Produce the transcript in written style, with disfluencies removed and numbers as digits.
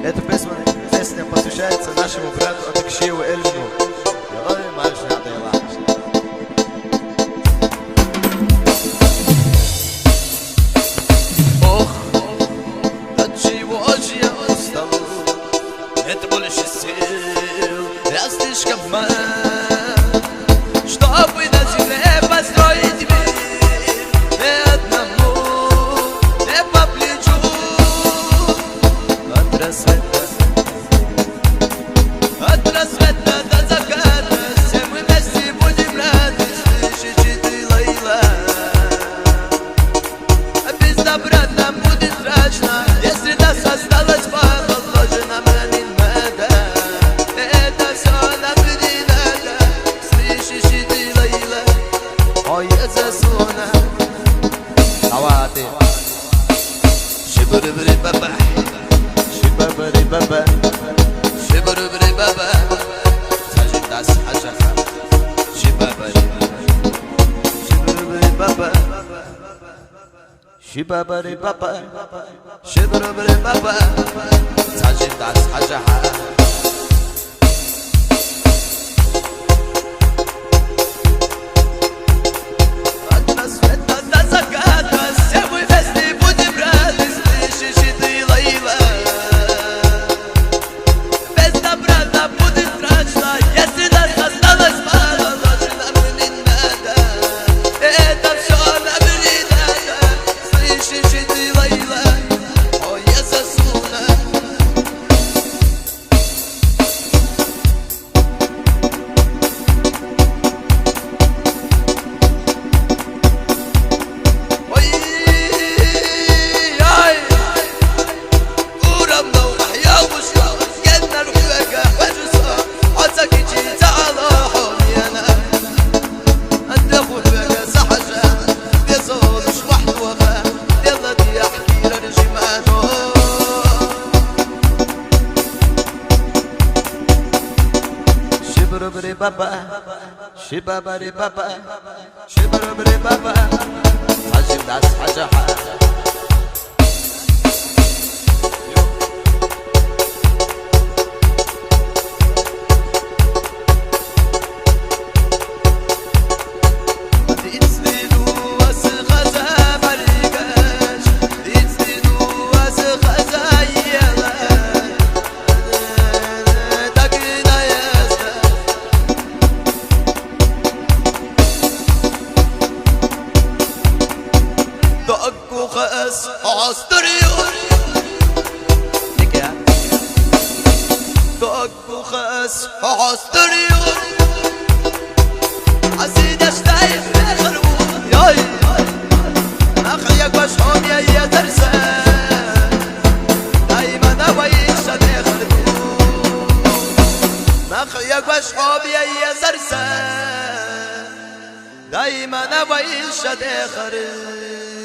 Эта песня посвящается нашему брату Атакшиеву Эльвину. Ох, от чего же я устал? Это больше сил, я слишком мал, чтобы на земле построить мир. Ни одному не по плечу. От рассвета до заката все мы вместе будем рады. Слышишь ты, Лейла? Без добра нам будет страшно, если нас осталось мало, вложено мне не надо. Это все нам не надо. Слышишь ты, Лейла? Ой, я заслона. Давай. Шибры-бры-баба, шибры-бры-баба, шибры-бры-баба, сажидас хажаха, шибры-бры-баба, шибры-бры-баба, шибры-бры-баба, сажидас хажаха. Baba, shibabari baba, shibabari baba, hajim das hajaha. عصطريون نكا توقف خاص عصطريون عزيز اشتايف خلوون ياي اخيك وشهم يا درسان دايما نويش خلوون اخيك وشهم يا درسان دايما نويش خلوون